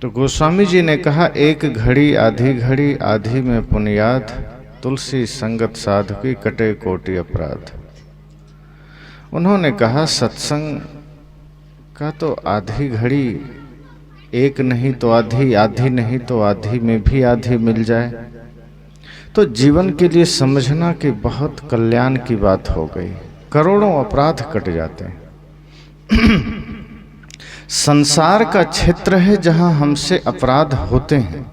तो गोस्वामी जी ने कहा, एक घड़ी आधी में पुण्याद, तुलसी संगत साधकी कटे कोटि अपराध। उन्होंने कहा सत्संग का तो आधी घड़ी, एक नहीं तो आधी, आधी नहीं तो आधी में भी आधी मिल जाए तो जीवन के लिए समझना कि बहुत कल्याण की बात हो गई, करोड़ों अपराध कट जाते हैं। संसार का क्षेत्र है जहां हमसे अपराध होते हैं,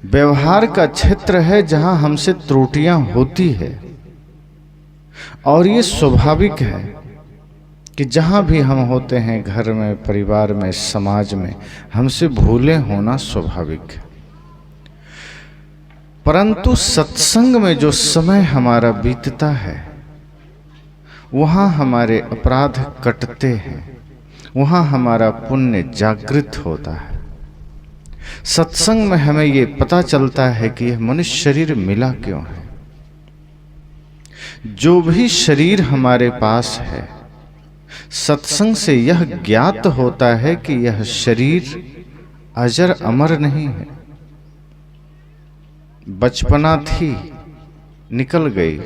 व्यवहार का क्षेत्र है जहां हमसे त्रुटियां होती है, और ये स्वाभाविक है कि जहां भी हम होते हैं, घर में, परिवार में, समाज में, हमसे भूलें होना स्वाभाविक है। परंतु सत्संग में जो समय हमारा बीतता है वहां हमारे अपराध कटते हैं, वहां हमारा पुण्य जागृत होता है। सत्संग में हमें ये पता चलता है कि यह मनुष्य शरीर मिला क्यों है। जो भी शरीर हमारे पास है, सत्संग से यह ज्ञात होता है कि यह शरीर अजर अमर नहीं है। बचपना थी, निकल गई,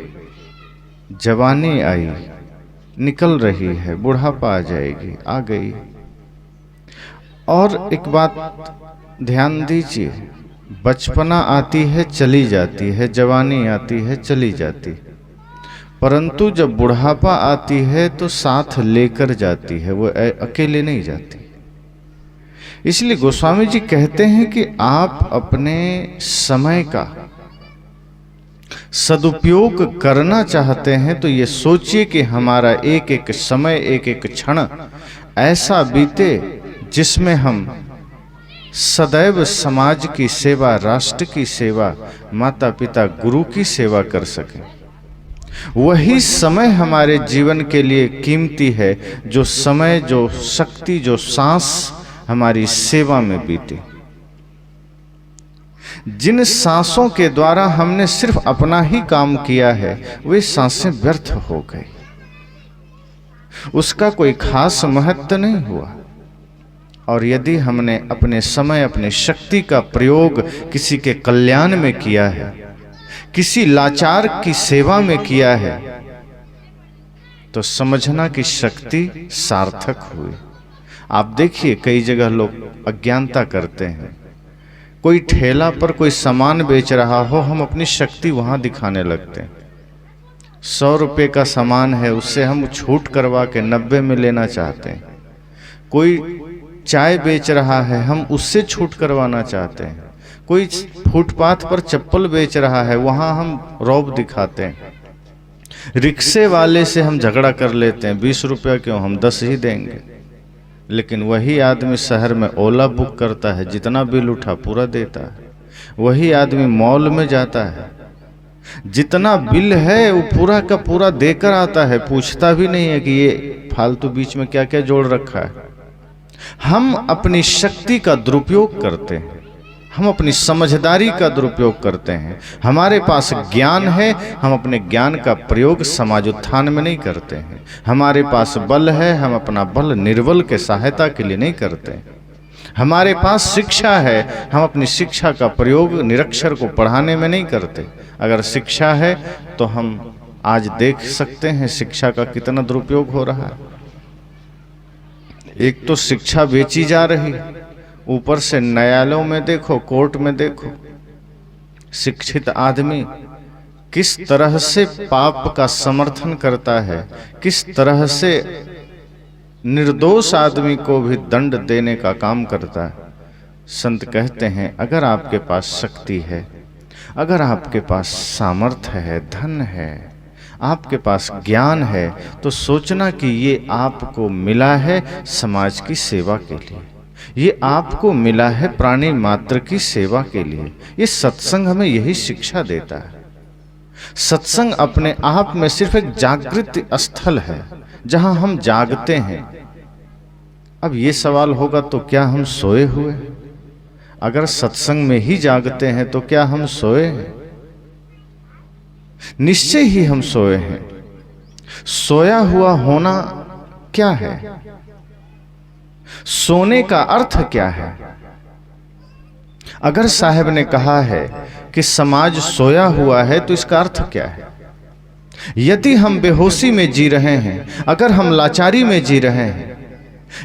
जवानी आई, निकल रही है, बुढ़ापा आ जाएगी, आ गई। और एक बात ध्यान दीजिए, बचपना आती है चली जाती है, जवानी आती है चली जाती है, परंतु जब बुढ़ापा आती है तो साथ लेकर जाती है, वो अकेले नहीं जाती। इसलिए गोस्वामी जी कहते हैं कि आप अपने समय का सदुपयोग करना चाहते हैं तो ये सोचिए कि हमारा एक एक समय, एक एक क्षण ऐसा बीते जिसमें हम सदैव समाज की सेवा, राष्ट्र की सेवा, माता पिता, गुरु की सेवा कर सकें। वही समय हमारे जीवन के लिए कीमती है, जो समय, जो शक्ति, जो सांस हमारी सेवा में बीते। जिन सांसों के द्वारा हमने सिर्फ अपना ही काम किया है, वे सांसें व्यर्थ हो गई, उसका कोई खास महत्व नहीं हुआ। और यदि हमने अपने समय, अपने शक्ति का प्रयोग किसी के कल्याण में किया है, किसी लाचार की सेवा में किया है, तो समझना कि शक्ति सार्थक हुई। आप देखिए कई जगह लोग अज्ञानता करते हैं, कोई ठेला पर कोई सामान बेच रहा हो, हम अपनी शक्ति वहां दिखाने लगते हैं। 100 रुपये का सामान है, उससे हम छूट करवा के 90 में लेना चाहते हैं। कोई चाय बेच रहा है, हम उससे छूट करवाना चाहते हैं। कोई फुटपाथ पर चप्पल बेच रहा है, वहां हम रौब दिखाते हैं। रिक्शे वाले से हम झगड़ा कर लेते हैं, 20 रुपया क्यों, हम 10 ही देंगे। लेकिन वही आदमी शहर में ओला बुक करता है, जितना बिल उठा पूरा देता है। वही आदमी मॉल में जाता है, जितना बिल है वो पूरा का पूरा देकर आता है, पूछता भी नहीं है कि ये फालतू बीच में क्या क्या जोड़ रखा है। हम अपनी शक्ति का दुरुपयोग करते हैं, हम अपनी समझदारी का दुरुपयोग करते हैं। हमारे पास ज्ञान है, हम अपने ज्ञान का प्रयोग समाज उत्थान में नहीं करते हैं। हमारे पास बल है, हम अपना बल निर्बल के सहायता के लिए नहीं करते हैं। हमारे पास शिक्षा है, हम अपनी शिक्षा का प्रयोग निरक्षर को पढ़ाने में नहीं करते। अगर शिक्षा है तो हम आज देख सकते हैं शिक्षा का कितना दुरुपयोग हो रहा है। एक तो शिक्षा बेची जा रही, ऊपर से न्यायालयों में देखो, कोर्ट में देखो, शिक्षित आदमी किस तरह से पाप का समर्थन करता है, किस तरह से निर्दोष आदमी को भी दंड देने का काम करता है। संत कहते हैं अगर आपके पास शक्ति है, अगर आपके पास सामर्थ्य है, धन है, आपके पास ज्ञान है, तो सोचना कि ये आपको मिला है समाज की सेवा के लिए, ये आपको मिला है प्राणी मात्र की सेवा के लिए। ये सत्संग हमें यही शिक्षा देता है। सत्संग अपने आप में सिर्फ एक जागृत स्थल है जहां हम जागते हैं। अब ये सवाल होगा तो क्या हम सोए हुए? अगर सत्संग में ही जागते हैं तो क्या हम सोए हैं? निश्चय ही हम सोए हैं। सोया हुआ होना क्या है? सोने का अर्थ क्या है? अगर साहब ने कहा है कि समाज सोया हुआ है तो इसका अर्थ क्या है? यदि हम बेहोशी में जी रहे हैं, अगर हम लाचारी में जी रहे हैं,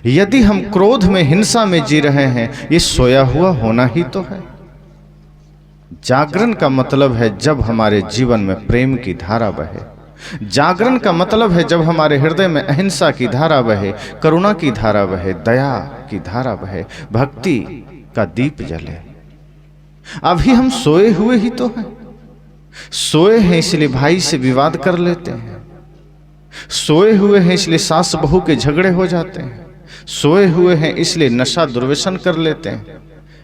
यदि हम क्रोध में, हिंसा में जी रहे हैं, ये सोया हुआ होना ही तो है। जागरण का मतलब है जब हमारे जीवन में प्रेम की धारा बहे। जागरण का मतलब है जब हमारे हृदय में अहिंसा की धारा बहे, करुणा की धारा बहे, दया की धारा बहे, भक्ति का दीप जले। अभी हम सोए हुए ही तो हैं। सोए हैं इसलिए भाई से विवाद कर लेते हैं, सोए हुए हैं इसलिए सास बहू के झगड़े हो जाते हैं, सोए हुए हैं इसलिए नशा दुर्व्यसन कर लेते हैं।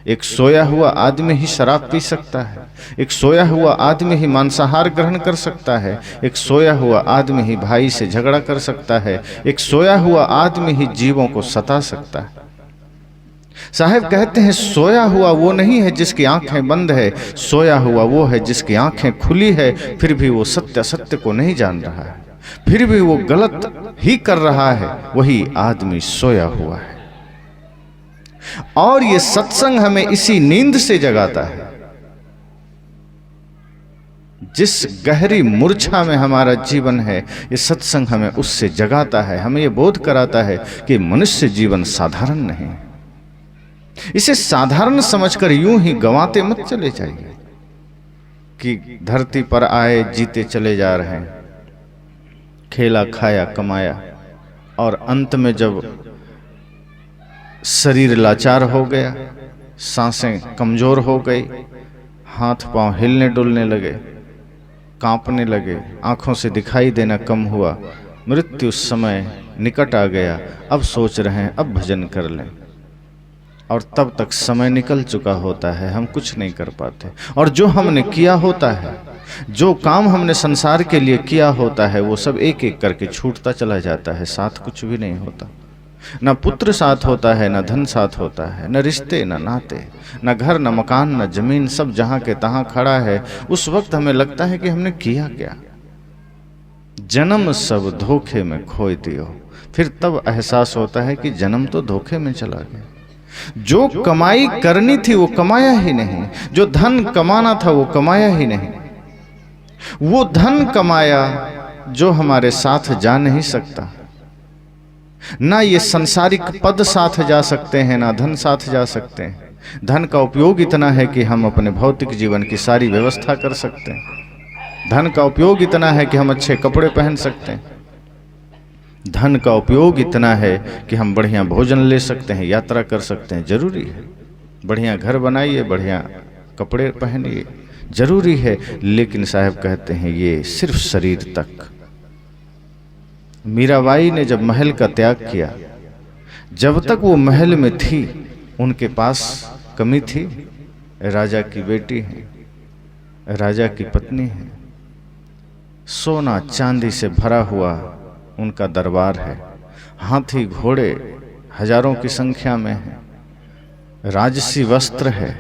एक सोया हुआ आदमी ही शराब पी सकता है, एक सोया हुआ आदमी ही मांसाहार ग्रहण कर सकता है, एक सोया हुआ आदमी ही भाई से झगड़ा कर सकता है, एक सोया हुआ आदमी ही जीवों को सता सकता है। साहब कहते हैं सोया हुआ वो नहीं है जिसकी आंखें बंद है, सोया हुआ वो है जिसकी आंखें खुली है, फिर भी वो सत्य सत्य को नहीं जान रहा है, फिर भी वो गलत ही कर रहा है, वही आदमी सोया हुआ है। और ये सत्संग हमें इसी नींद से जगाता है। जिस गहरी मूर्छा में हमारा जीवन है, ये सत्संग हमें उससे जगाता है, हमें ये बोध कराता है कि मनुष्य जीवन साधारण नहीं। इसे साधारण समझकर यूं ही गंवाते मत चले जाइए कि धरती पर आए जीते चले जा रहे हैं, खेला खाया कमाया, और अंत में जब शरीर लाचार हो गया, सांसें कमजोर हो गई, हाथ पांव हिलने डुलने लगे, कांपने लगे, आंखों से दिखाई देना कम हुआ, मृत्यु समय निकट आ गया, अब सोच रहे हैं अब भजन कर लें, और तब तक समय निकल चुका होता है, हम कुछ नहीं कर पाते। और जो हमने किया होता है, जो काम हमने संसार के लिए किया होता है, वो सब एक एक करके छूटता चला जाता है, साथ कुछ भी नहीं होता। न पुत्र साथ होता है, न धन साथ होता है, न रिश्ते, न नाते, न घर, न मकान, न जमीन, सब जहां के तहां खड़ा है। उस वक्त हमें लगता है कि हमने किया क्या। जन्म सब धोखे में खोए दियो, फिर तब एहसास होता है कि जन्म तो धोखे में चला गया। जो कमाई करनी थी वो कमाया ही नहीं, जो धन कमाना था वो कमाया ही नहीं। वो धन कमाया जो हमारे साथ जा नहीं सकता। ना ये सांसारिक पद साथ जा सकते हैं, ना धन साथ जा सकते हैं। धन का उपयोग इतना है कि हम अपने भौतिक जीवन की सारी व्यवस्था कर सकते हैं। धन का उपयोग इतना है कि हम अच्छे कपड़े पहन सकते हैं। धन का उपयोग इतना है कि हम बढ़िया भोजन ले सकते हैं, यात्रा कर सकते हैं, जरूरी है। बढ़िया घर बनाइए, बढ़िया कपड़े पहनिए, जरूरी है। लेकिन साहब कहते हैं ये सिर्फ शरीर तक। मीराबाई ने जब महल का त्याग किया, जब तक वो महल में थी उनके पास कमी थी। राजा की बेटी है, राजा की पत्नी है, सोना चांदी से भरा हुआ उनका दरबार है, हाथी घोड़े हजारों की संख्या में है, राजसी वस्त्र है,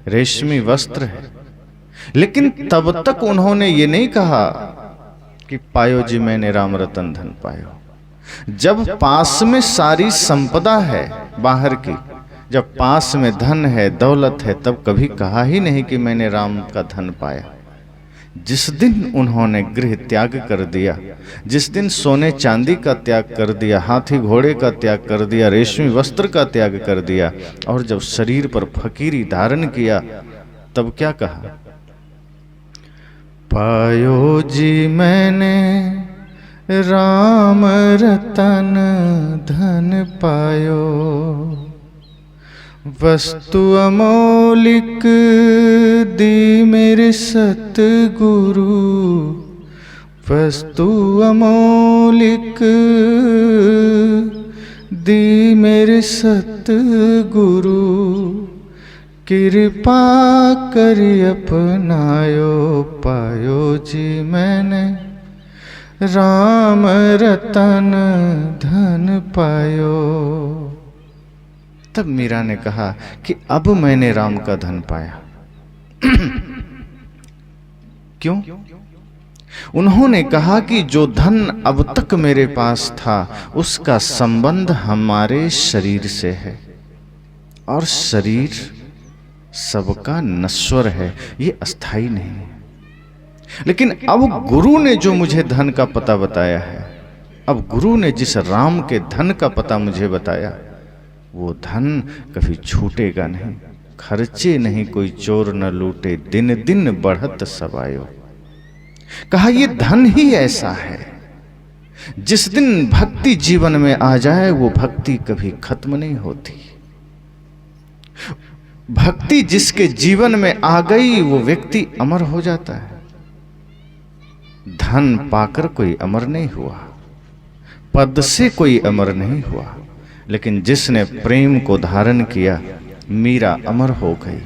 रेशमी वस्त्र है। लेकिन तब तक उन्होंने ये नहीं कहा कि पायो जी मैंने राम रतन धन पायो। जब पास में सारी संपदा है बाहर की, जब पास में धन है, दौलत है, तब कभी कहा ही नहीं कि मैंने राम का धन पाया। जिस दिन उन्होंने गृह त्याग कर दिया, जिस दिन सोने चांदी का त्याग कर दिया, हाथी घोड़े का त्याग कर दिया, रेशमी वस्त्र का त्याग कर दिया, और जब शरीर पर फकीरी धारण किया, तब क्या कहा? पायो जी मैंने राम रतन धन पायो, वस्तु अमौलिक दी मेरे सतगुरु, वस्तु अमौलिक दी मेरे सतगुरु, कृपा कर अपनायो, पायो जी मैंने राम रतन धन पायो। तब मीरा ने कहा कि अब मैंने राम का धन पाया। क्यों? उन्होंने कहा कि जो धन अब तक मेरे पास था उसका संबंध हमारे शरीर से है, और शरीर सबका नश्वर है, ये अस्थाई नहीं है। लेकिन अब गुरु ने जो मुझे धन का पता बताया है, अब गुरु ने जिस राम के धन का पता मुझे बताया, वो धन कभी छूटेगा नहीं। खर्चे नहीं कोई चोर न लूटे, दिन दिन बढ़त सबायो। कहा ये धन ही ऐसा है, जिस दिन भक्ति जीवन में आ जाए वो भक्ति कभी खत्म नहीं होती। भक्ति जिसके जीवन में आ गई वो व्यक्ति अमर हो जाता है। धन पाकर कोई अमर नहीं हुआ, पद से कोई अमर नहीं हुआ, लेकिन जिसने प्रेम को धारण किया, मीरा अमर हो गई,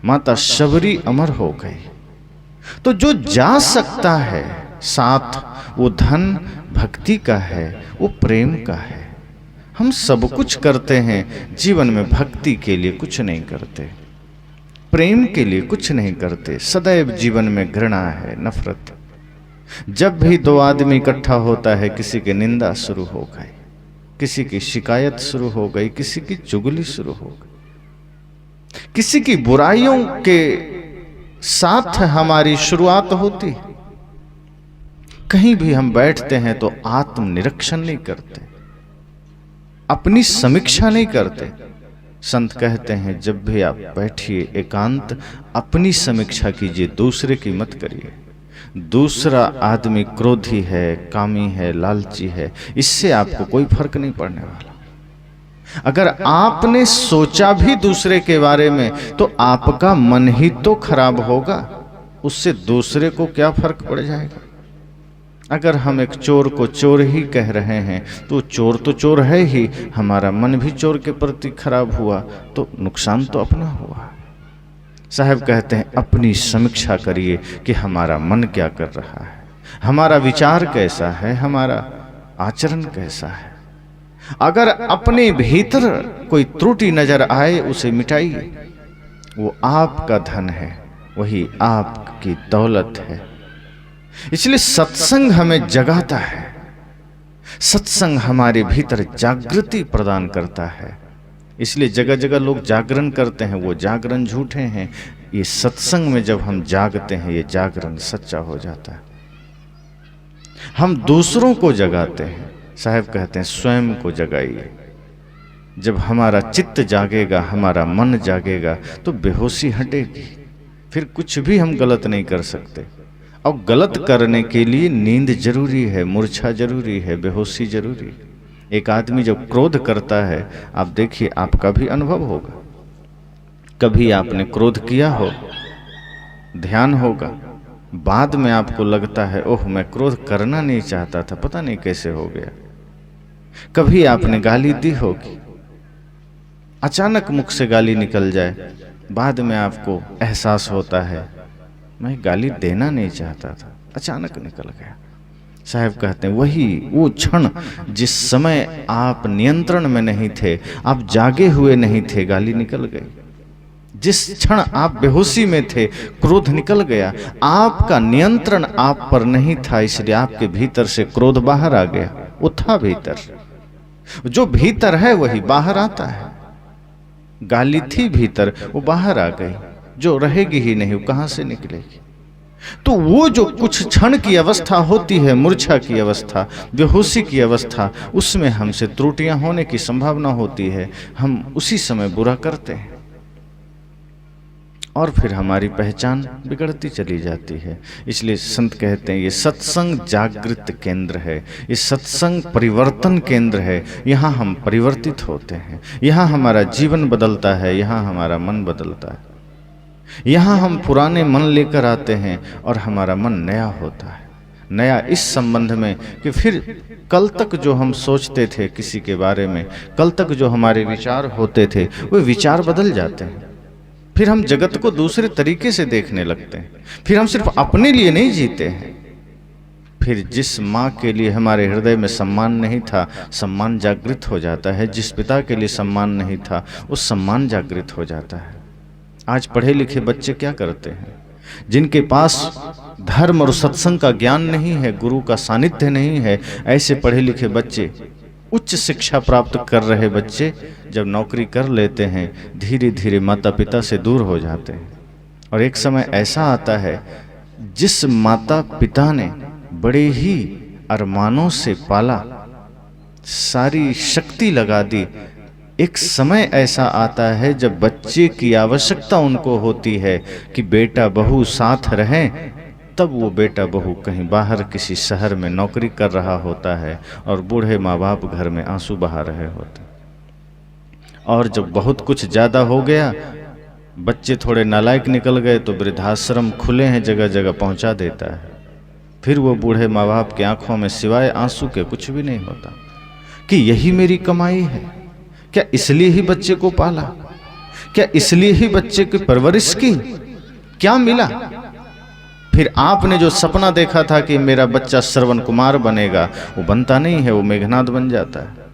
माता शबरी अमर हो गई। तो जो जा सकता है साथ, वो धन भक्ति का है, वो प्रेम का है। हम सब कुछ करते हैं जीवन में, भक्ति के लिए कुछ नहीं करते, प्रेम के लिए कुछ नहीं करते। सदैव जीवन में घृणा है, नफरत। जब भी दो आदमी इकट्ठा होता है, किसी की निंदा शुरू हो गई, किसी की शिकायत शुरू हो गई, किसी की चुगली शुरू हो गई, किसी की बुराइयों के साथ हमारी शुरुआत होती। कहीं भी हम बैठते हैं तो आत्मनिरीक्षण नहीं करते, अपनी समीक्षा नहीं करते। संत कहते हैं जब भी आप बैठिए एकांत, अपनी समीक्षा कीजिए, दूसरे की मत करिए। दूसरा आदमी क्रोधी है, कामी है, लालची है, इससे आपको कोई फर्क नहीं पड़ने वाला। अगर आपने सोचा भी दूसरे के बारे में तो आपका मन ही तो खराब होगा, उससे दूसरे को क्या फर्क पड़ जाएगा। अगर हम एक चोर को चोर ही कह रहे हैं तो चोर है ही, हमारा मन भी चोर के प्रति खराब हुआ तो नुकसान तो अपना हुआ। साहब कहते हैं अपनी समीक्षा करिए कि हमारा मन क्या कर रहा है, हमारा विचार कैसा है, हमारा आचरण कैसा है। अगर अपने भीतर कोई त्रुटि नजर आए उसे मिटाइए, वो आपका धन है, वही आपकी दौलत है। इसलिए सत्संग हमें जगाता है, सत्संग हमारे भीतर जागृति प्रदान करता है। इसलिए जगह जगह लोग जागरण करते हैं, वो जागरण झूठे हैं। ये सत्संग में जब हम जागते हैं, ये जागरण सच्चा हो जाता है। हम दूसरों को जगाते हैं। साहब कहते हैं स्वयं को जगाइए। जब हमारा चित्त जागेगा, हमारा मन जागेगा तो बेहोशी हटेगी, फिर कुछ भी हम गलत नहीं कर सकते। और गलत करने के लिए नींद जरूरी है, मूर्छा जरूरी है, बेहोशी जरूरी है। एक आदमी जब क्रोध करता है, आप देखिए, आपका भी अनुभव होगा, कभी आपने क्रोध किया हो, ध्यान होगा, बाद में आपको लगता है ओह मैं क्रोध करना नहीं चाहता था, पता नहीं कैसे हो गया। कभी आपने गाली दी होगी, अचानक मुख से गाली निकल जाए, बाद में आपको एहसास होता है मैं गाली देना नहीं चाहता था, अचानक निकल गया। साहब कहते हैं वही वो क्षण जिस समय आप नियंत्रण में नहीं थे, आप जागे हुए नहीं थे, गाली निकल गई। जिस क्षण आप बेहोशी में थे, क्रोध निकल गया। आपका नियंत्रण आप पर नहीं था, इसलिए आपके भीतर से क्रोध बाहर आ गया। वो था भीतर, जो भीतर है वही बाहर आता है। गाली थी भीतर, वो बाहर आ गई, जो रहेगी ही नहीं वो कहां से निकलेगी। तो वो जो कुछ क्षण की अवस्था होती है, मूर्छा की अवस्था, बेहोशी की अवस्था, उसमें हमसे त्रुटियां होने की संभावना होती है। हम उसी समय बुरा करते हैं और फिर हमारी पहचान बिगड़ती चली जाती है। इसलिए संत कहते हैं ये सत्संग जागृत केंद्र है, ये सत्संग परिवर्तन केंद्र है। यहाँ हम परिवर्तित होते हैं, यहाँ हमारा जीवन बदलता है, यहाँ हमारा मन बदलता है। यहाँ हम पुराने मन लेकर आते हैं और हमारा मन नया होता है। नया इस संबंध में कि फिर कल तक जो हम सोचते थे किसी के बारे में, कल तक जो हमारे विचार होते थे, वो विचार बदल जाते हैं। फिर हम जगत को दूसरे तरीके से देखने लगते हैं। फिर हम सिर्फ अपने लिए नहीं जीते हैं। फिर जिस माँ के लिए हमारे हृदय में सम्मान नहीं था, सम्मान जागृत हो जाता है। जिस पिता के लिए सम्मान नहीं था, उस सम्मान जागृत हो जाता है। आज पढ़े लिखे बच्चे क्या करते हैं? जिनके पास धर्म और सत्संग का ज्ञान नहीं है, गुरु का सानिध्य नहीं है, ऐसे पढ़े लिखे बच्चे उच्च शिक्षा प्राप्त कर रहे बच्चे जब नौकरी कर लेते हैं, धीरे धीरे माता पिता से दूर हो जाते हैं। और एक समय ऐसा आता है, जिस माता पिता ने बड़े ही अरमानों से पाला, सारी शक्ति लगा दी, एक समय ऐसा आता है जब बच्चे की आवश्यकता उनको होती है कि बेटा बहू साथ रहें, तब वो बेटा बहू कहीं बाहर किसी शहर में नौकरी कर रहा होता है और बूढ़े माँ बाप घर में आंसू बहा रहे होते। और जब बहुत कुछ ज़्यादा हो गया, बच्चे थोड़े नालायक निकल गए, तो वृद्धाश्रम खुले हैं, जगह जगह पहुंचा देता है। फिर वो बूढ़े माँ बाप की आंखों में सिवाय आंसू के कुछ भी नहीं होता कि यही मेरी कमाई है। क्या इसलिए ही बच्चे को पाला? क्या इसलिए ही बच्चे की परवरिश की? क्या मिला? फिर आपने जो सपना देखा था कि मेरा बच्चा श्रवण कुमार बनेगा, वो बनता नहीं है, वो मेघनाद बन जाता है।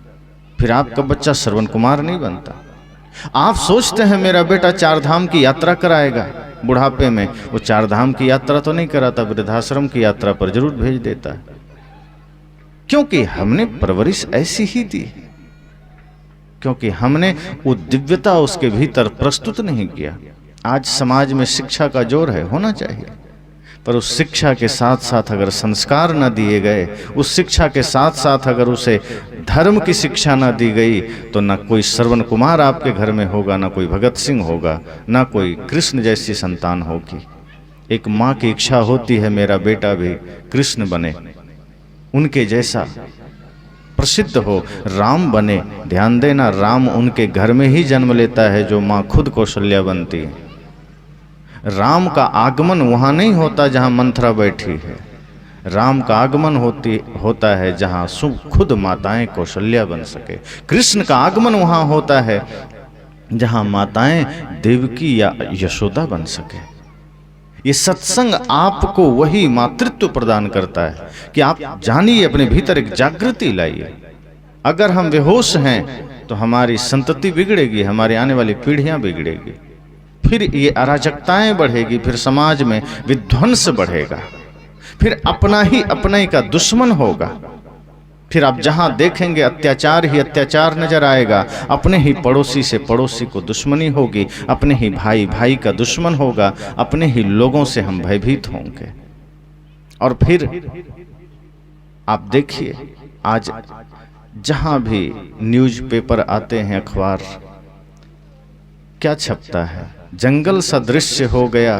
फिर आपका बच्चा श्रवण कुमार नहीं बनता। आप सोचते हैं मेरा बेटा 4 धाम की यात्रा कराएगा बुढ़ापे में, वो 4 धाम की यात्रा तो नहीं कराता, वृद्धाश्रम की यात्रा पर जरूर भेज देता है। क्योंकि हमने परवरिश ऐसी ही दी, क्योंकि हमने वो दिव्यता उसके भीतर प्रस्तुत नहीं किया। आज समाज में शिक्षा का जोर है, होना चाहिए, पर उस शिक्षा के साथ साथ अगर संस्कार न दिए गए, उस शिक्षा के साथ साथ अगर उसे धर्म की शिक्षा न दी गई, तो ना कोई श्रवण कुमार आपके घर में होगा, ना कोई भगत सिंह होगा, ना कोई कृष्ण जैसी संतान होगी। एक माँ की इच्छा होती है मेरा बेटा भी कृष्ण बने, उनके जैसा प्रसिद्ध हो, राम बने। ध्यान देना, राम उनके घर में ही जन्म लेता है जो माँ खुद कौशल्या बनती है। राम का आगमन वहाँ नहीं होता जहाँ मंथरा बैठी है, राम का आगमन होता है जहाँ खुद माताएं कौशल्या बन सके। कृष्ण का आगमन वहाँ होता है जहाँ माताएं देवकी या यशोदा बन सके। ये सत्संग आपको वही मातृत्व प्रदान करता है कि आप जानिए, अपने भीतर एक जागृति लाइए। अगर हम बेहोश हैं तो हमारी संतति बिगड़ेगी, हमारी आने वाली पीढ़ियां बिगड़ेगी, फिर ये अराजकताएं बढ़ेगी, फिर समाज में विध्वंस बढ़ेगा, फिर अपना ही अपने का दुश्मन होगा। फिर आप जहां देखेंगे अत्याचार ही अत्याचार नजर आएगा। अपने ही पड़ोसी से पड़ोसी को दुश्मनी होगी, अपने ही भाई भाई का दुश्मन होगा, अपने ही लोगों से हम भयभीत होंगे। और फिर आप देखिए, आज जहां भी न्यूज़पेपर आते हैं, अखबार, क्या छपता है? जंगल सा दृश्य हो गया,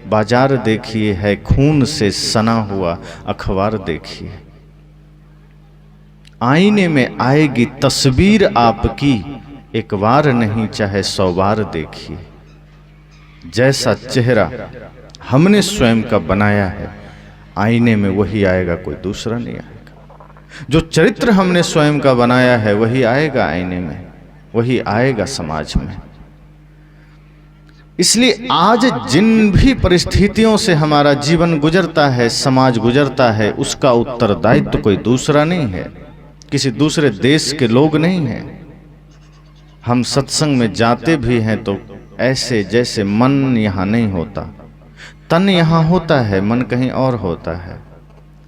बाजार देखिए है खून से सना हुआ, अखबार देखिए। आईने में आएगी तस्वीर आपकी, एक बार नहीं चाहे 100 बार देखिए। जैसा चेहरा हमने स्वयं का बनाया है, आईने में वही आएगा, कोई दूसरा नहीं आएगा। जो चरित्र हमने स्वयं का बनाया है वही आएगा आईने में, वही आएगा समाज में। इसलिए आज जिन भी परिस्थितियों से हमारा जीवन गुजरता है, समाज गुजरता है, उसका उत्तरदायित्व कोई दूसरा नहीं है, किसी दूसरे देश के लोग नहीं हैं। हम सत्संग में जाते भी हैं तो ऐसे जैसे मन यहाँ नहीं होता, तन यहाँ होता है, मन कहीं और होता है।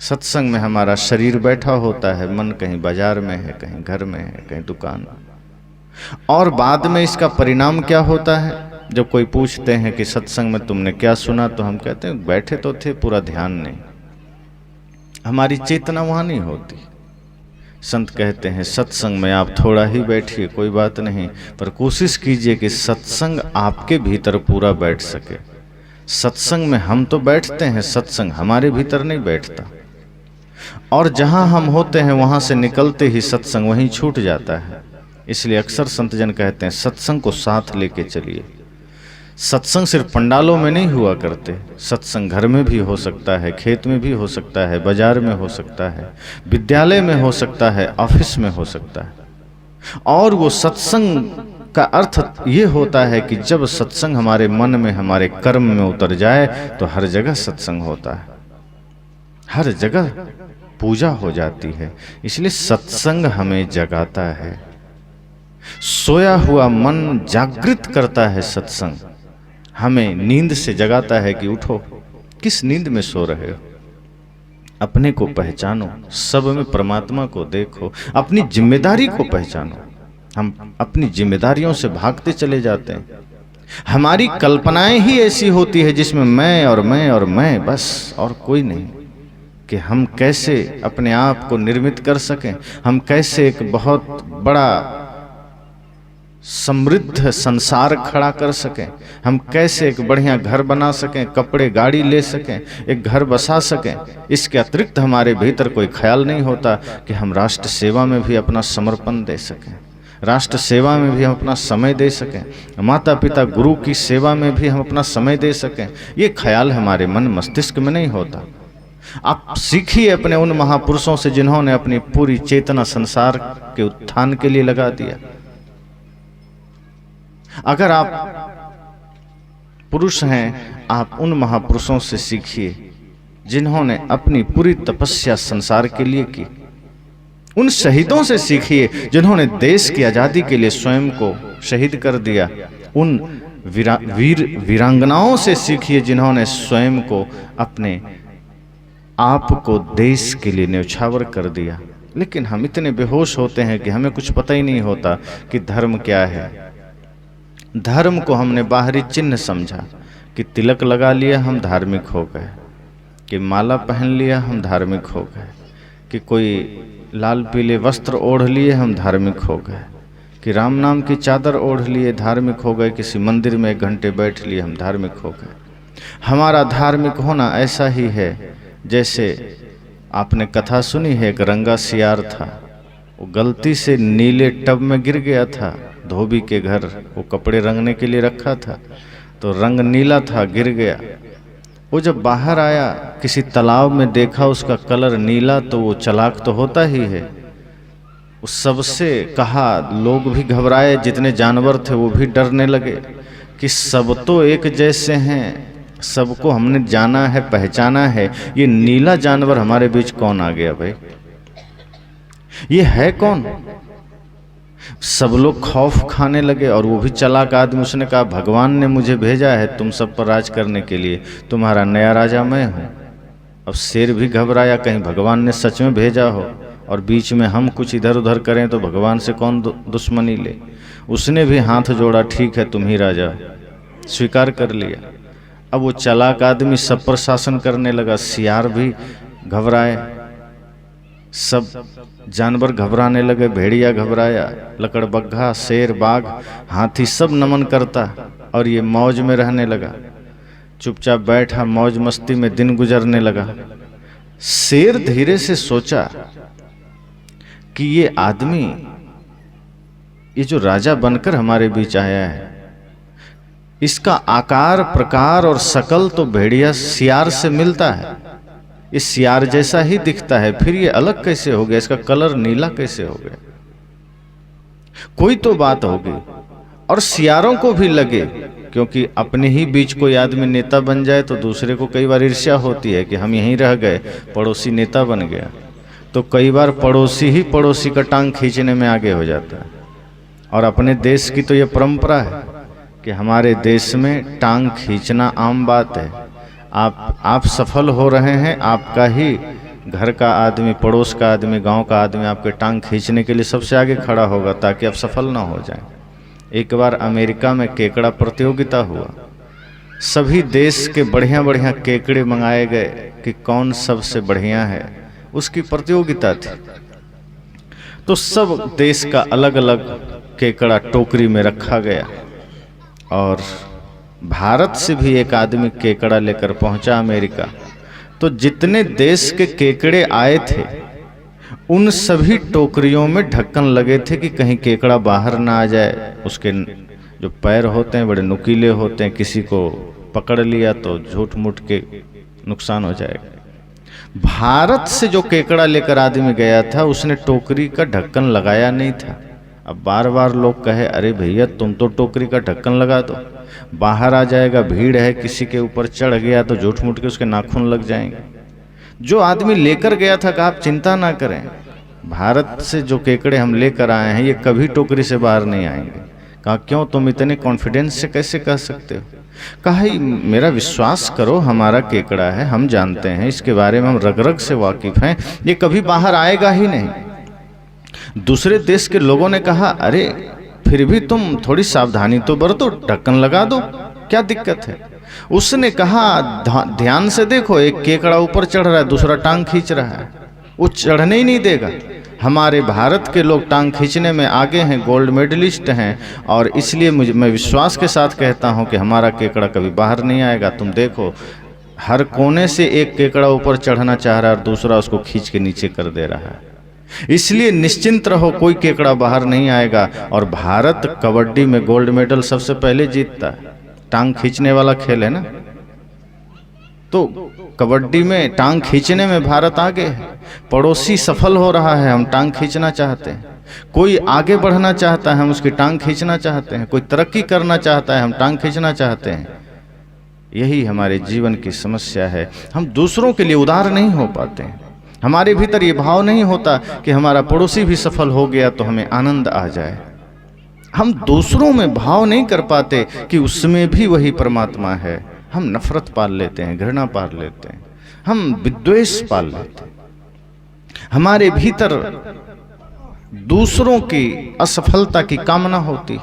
सत्संग में हमारा शरीर बैठा होता है, मन कहीं बाजार में है, कहीं घर में है, कहीं दुकान में। और बाद में इसका परिणाम क्या होता है? जब कोई पूछते हैं कि सत्संग में तुमने क्या सुना, तो हम कहते हैं बैठे तो थे, पूरा ध्यान नहीं, हमारी चेतना वहाँ नहीं होती। संत कहते हैं सत्संग में आप थोड़ा ही बैठिए, कोई बात नहीं, पर कोशिश कीजिए कि सत्संग आपके भीतर पूरा बैठ सके। सत्संग में हम तो बैठते हैं, सत्संग हमारे भीतर नहीं बैठता। और जहाँ हम होते हैं वहाँ से निकलते ही सत्संग वहीं छूट जाता है। इसलिए अक्सर संतजन कहते हैं सत्संग को साथ लेके चलिए। सत्संग सिर्फ पंडालों में नहीं हुआ करते, सत्संग घर में भी हो सकता है, खेत में भी हो सकता है, बाजार में हो सकता है, विद्यालय में हो सकता है, ऑफिस में हो सकता है। और वो सत्संग का अर्थ ये होता है कि जब सत्संग हमारे मन में, हमारे कर्म में उतर जाए तो हर जगह सत्संग होता है, हर जगह पूजा हो जाती है। इसलिए सत्संग हमें जगाता है, सोया हुआ मन जागृत करता है सत्संग, हमें नींद से जगाता है कि उठो। किस नींद में सो रहे हो? अपने को पहचानो, सब में परमात्मा को देखो, अपनी जिम्मेदारी को पहचानो। हम अपनी जिम्मेदारियों से भागते चले जाते हैं। हमारी कल्पनाएं ही ऐसी होती है जिसमें मैं और मैं और मैं, बस और कोई नहीं। कि हम कैसे अपने आप को निर्मित कर सकें, हम कैसे एक बहुत बड़ा समृद्ध संसार खड़ा कर सकें, हम कैसे एक बढ़िया घर बना सकें, कपड़े गाड़ी ले सकें, एक घर बसा सकें। इसके अतिरिक्त हमारे भीतर कोई ख्याल नहीं होता कि हम राष्ट्र सेवा में भी अपना समर्पण दे सकें, राष्ट्र सेवा में भी हम अपना समय दे सकें, माता पिता गुरु की सेवा में भी हम अपना समय दे सकें। ये ख्याल हमारे मन मस्तिष्क में नहीं होता। आप सीखिए अपने उन महापुरुषों से जिन्होंने अपनी पूरी चेतना संसार के उत्थान के लिए लगा दिया। अगर आप पुरुष हैं, आप उन महापुरुषों से सीखिए जिन्होंने अपनी पूरी तपस्या संसार के लिए की। उन शहीदों से सीखिए जिन्होंने देश की आजादी के लिए स्वयं को शहीद कर दिया। उन वीरांगनाओं से सीखिए जिन्होंने स्वयं को, अपने आप को देश के लिए न्यौछावर कर दिया। लेकिन हम इतने बेहोश होते हैं कि हमें कुछ पता ही नहीं होता कि धर्म क्या है। धर्म को हमने बाहरी चिन्ह समझा कि तिलक लगा लिया हम धार्मिक हो गए, कि माला पहन लिया हम धार्मिक हो गए, कि कोई लाल पीले वस्त्र ओढ़ लिए हम धार्मिक हो गए, कि राम नाम की चादर ओढ़ लिए धार्मिक हो गए, किसी मंदिर में 1 घंटे बैठ लिए हम धार्मिक हो गए। हमारा धार्मिक होना ऐसा ही है जैसे आपने कथा सुनी है, एक रंगा सियार था, वो गलती से नीले टब में गिर गया था। धोबी के घर वो कपड़े रंगने के लिए रखा था, तो रंग नीला था, गिर गया। वो जब बाहर आया, किसी तालाब में देखा उसका कलर नीला, तो वो चालाक तो होता ही है, उस सबसे कहा। लोग भी घबराए, जितने जानवर थे वो भी डरने लगे कि सब तो एक जैसे हैं, सबको हमने जाना है, पहचाना है, ये नीला जानवर हमारे बीच कौन आ गया भाई, ये है कौन? सब लोग खौफ खाने लगे। और वो भी चालाक आदमी, उसने कहा भगवान ने मुझे भेजा है तुम सब पर राज करने के लिए, तुम्हारा नया राजा मैं हूँ। अब शेर भी घबराया, कहीं भगवान ने सच में भेजा हो और बीच में हम कुछ इधर उधर करें तो भगवान से कौन दुश्मनी ले। उसने भी हाथ जोड़ा, ठीक है तुम ही राजा, स्वीकार कर लिया। अब वो चालाक आदमी सब पर शासन करने लगा। सियार भी घबराए, सब जानवर घबराने लगे, भेड़िया घबराया, लकड़बग्घा, शेर, बाघ, हाथी सब नमन करता, और ये मौज में रहने लगा, चुपचाप बैठा, मौज मस्ती में दिन गुजरने लगा। शेर धीरे से सोचा कि ये आदमी, ये जो राजा बनकर हमारे बीच आया है, इसका आकार प्रकार और शकल तो भेड़िया सियार से मिलता है, ये सियार जैसा ही दिखता है, फिर ये अलग कैसे हो गया, इसका कलर नीला कैसे हो गया? कोई तो बात होगी। और सियारों को भी लगे, क्योंकि अपने ही बीच कोई आदमी नेता बन जाए तो दूसरे को कई बार ईर्ष्या होती है कि हम यहीं रह गए, पड़ोसी नेता बन गया, तो कई बार पड़ोसी ही पड़ोसी का टांग खींचने में आगे हो जाता है। और अपने देश की तो ये परंपरा है कि हमारे देश में टांग खींचना आम बात है। आप सफल हो रहे हैं, आपका ही घर का आदमी, पड़ोस का आदमी, गांव का आदमी आपके टांग खींचने के लिए सबसे आगे खड़ा होगा ताकि आप सफल ना हो जाएं। एक बार अमेरिका में केकड़ा प्रतियोगिता हुआ, सभी देश के बढ़िया बढ़िया केकड़े मंगाए गए कि कौन सबसे बढ़िया है, उसकी प्रतियोगिता थी। तो सब देश का अलग अलग केकड़ा टोकरी में रखा गया, और भारत से भी एक आदमी केकड़ा लेकर पहुंचा अमेरिका। तो जितने देश के केकड़े आए थे उन सभी टोकरियों में ढक्कन लगे थे कि कहीं केकड़ा बाहर ना आ जाए। उसके जो पैर होते हैं बड़े नुकीले होते हैं, किसी को पकड़ लिया तो झूठ मूठ के नुकसान हो जाएगा। भारत से जो केकड़ा लेकर आदमी गया था उसने टोकरी का ढक्कन लगाया नहीं था। अब बार बार लोग कहे, अरे भैया तुम तो टोकरी का ढक्कन लगा दो, बाहर आ जाएगा, भीड़ है, किसी के ऊपर चढ़ गया तो झूठ मूठ के उसके नाखून लग जाएंगे। जो आदमी लेकर गया था कहा आप चिंता ना करें, भारत से जो केकड़े हम लेकर आए हैं ये कभी टोकरी से बाहर नहीं आएंगे। कहा क्यों, तुम इतने कॉन्फिडेंस से कैसे कह सकते हो? कहा मेरा विश्वास करो, हमारा केकड़ा है, हम जानते हैं इसके बारे में, हम रग रग से वाकिफ हैं, ये कभी बाहर आएगा ही नहीं। दूसरे देश के लोगों ने कहा अरे फिर भी तुम थोड़ी सावधानी तो बरतो, ढक्कन लगा दो, क्या दिक्कत है। उसने कहा ध्यान से देखो, एक केकड़ा ऊपर चढ़ रहा है, दूसरा टांग खींच रहा है, वो चढ़ने ही नहीं देगा। हमारे भारत के लोग टांग खींचने में आगे हैं, गोल्ड मेडलिस्ट हैं, और इसलिए मैं विश्वास के साथ कहता हूं कि हमारा केकड़ा कभी बाहर नहीं आएगा। तुम देखो हर कोने से एक केकड़ा ऊपर चढ़ना चाह रहा है और दूसरा उसको खींच के नीचे कर दे रहा है। इसलिए निश्चिंत रहो, कोई केकड़ा बाहर नहीं आएगा। और भारत कबड्डी में गोल्ड मेडल सबसे पहले जीतता है, टांग खींचने वाला खेल है ना, तो कबड्डी में टांग खींचने में भारत आगे है। पड़ोसी सफल हो रहा है, हम टांग खींचना चाहते हैं। कोई आगे बढ़ना चाहता है, हम उसकी टांग खींचना चाहते हैं। कोई तरक्की करना चाहता है, हम टांग खींचना चाहते हैं। यही हमारे जीवन की समस्या है, हम दूसरों के लिए उदार नहीं हो पाते हैं। हमारे भीतर ये भाव नहीं होता कि हमारा पड़ोसी भी सफल हो गया तो हमें आनंद आ जाए। हम दूसरों में भाव नहीं कर पाते कि उसमें भी वही परमात्मा है। हम नफरत पाल लेते हैं, घृणा पाल लेते हैं, हम विद्वेष पाल लेते हैं। हमारे भीतर दूसरों की असफलता की कामना होती।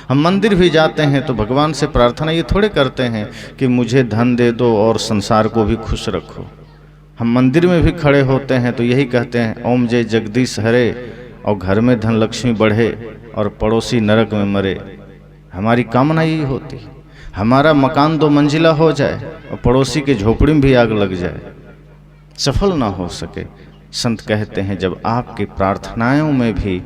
हम मंदिर भी जाते हैं तो भगवान से प्रार्थना ये थोड़े करते हैं कि मुझे धन दे दो और संसार को भी खुश रखो। हम मंदिर में भी खड़े होते हैं तो यही कहते हैं ओम जय जगदीश हरे, और घर में धन लक्ष्मी बढ़े और पड़ोसी नरक में मरे। हमारी कामना यही होती है, हमारा मकान 2 मंजिला हो जाए और पड़ोसी के झोपड़ी में भी आग लग जाए, सफल ना हो सके। संत कहते हैं जब आपकी प्रार्थनाओं में भी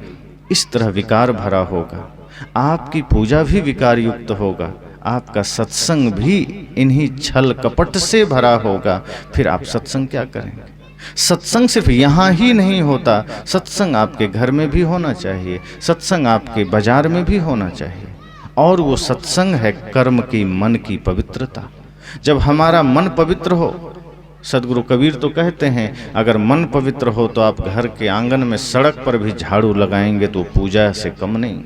इस तरह विकार भरा होगा, आपकी पूजा भी विकार युक्त होगा, आपका सत्संग भी इन्हीं छल कपट से भरा होगा, फिर आप सत्संग क्या करेंगे। सत्संग सिर्फ यहाँ ही नहीं होता, सत्संग आपके घर में भी होना चाहिए, सत्संग आपके बाजार में भी होना चाहिए। और वो सत्संग है कर्म की, मन की पवित्रता। जब हमारा मन पवित्र हो, सदगुरु कबीर तो कहते हैं अगर मन पवित्र हो तो आप घर के आंगन में सड़क पर भी झाड़ू लगाएंगे तो पूजा से कम नहीं।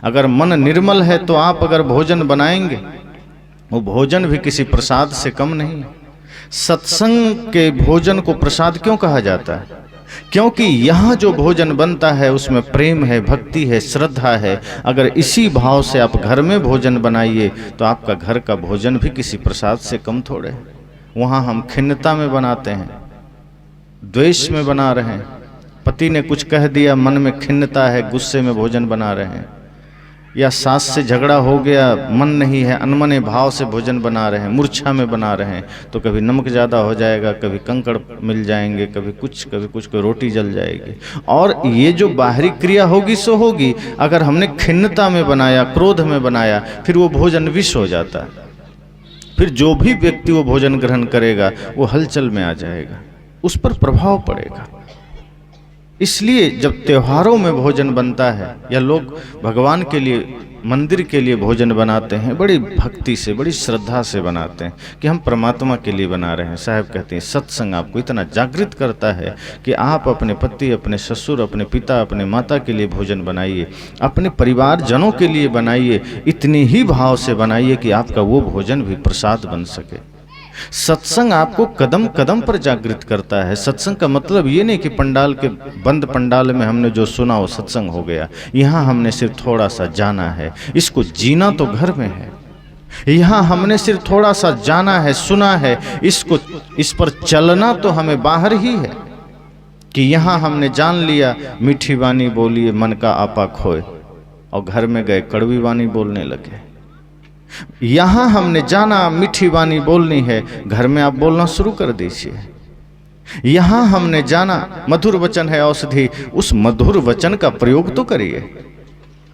अगर मन निर्मल है तो आप अगर भोजन बनाएंगे वो भोजन भी किसी प्रसाद से कम नहीं। सत्संग के भोजन को प्रसाद क्यों कहा जाता है? क्योंकि यहाँ जो भोजन बनता है उसमें प्रेम है, भक्ति है, श्रद्धा है। अगर इसी भाव से आप घर में भोजन बनाइए तो आपका घर का भोजन भी किसी प्रसाद से कम थोड़े है। वहाँ हम खिन्नता में बनाते हैं, द्वेष में बना रहे हैं, पति ने कुछ कह दिया मन में खिन्नता है, गुस्से में भोजन बना रहे हैं, या सास से झगड़ा हो गया, मन नहीं है, अनमने भाव से भोजन बना रहे हैं, मूर्छा में बना रहे हैं, तो कभी नमक ज़्यादा हो जाएगा, कभी कंकड़ मिल जाएंगे, कभी कुछ कोई रोटी जल जाएगी। और ये जो बाहरी क्रिया होगी सो होगी। अगर हमने खिन्नता में बनाया, क्रोध में बनाया, फिर वो भोजन विष हो जाता है। फिर जो भी व्यक्ति वो भोजन ग्रहण करेगा वो हलचल में आ जाएगा, उस पर प्रभाव पड़ेगा। इसलिए जब त्योहारों में भोजन बनता है या लोग भगवान के लिए, मंदिर के लिए भोजन बनाते हैं, बड़ी भक्ति से, बड़ी श्रद्धा से बनाते हैं कि हम परमात्मा के लिए बना रहे हैं। साहब कहते हैं सत्संग आपको इतना जागृत करता है कि आप अपने पति, अपने ससुर, अपने पिता, अपने माता के लिए भोजन बनाइए, अपने परिवारजनों के लिए बनाइए, इतनी ही भाव से बनाइए कि आपका वो भोजन भी प्रसाद बन सके। सत्संग आपको कदम कदम पर जागृत करता है। सत्संग का मतलब ये नहीं कि पंडाल के बंद पंडाल में हमने जो सुना वो सत्संग हो गया। यहाँ हमने सिर्फ थोड़ा सा जाना है, इसको जीना तो घर में है। यहाँ हमने सिर्फ थोड़ा सा जाना है, सुना है, इस पर चलना तो हमें बाहर ही है। कि यहाँ हमने जान लिया मीठी वाणी बोलिए मन का आपा खोए, और घर में गए कड़वी वाणी बोलने लगे। यहाँ हमने जाना मीठी वाणी बोलनी है, घर में आप बोलना शुरू कर दीजिए। यहाँ हमने जाना मधुर वचन है औषधि, उस मधुर वचन का प्रयोग तो करिए।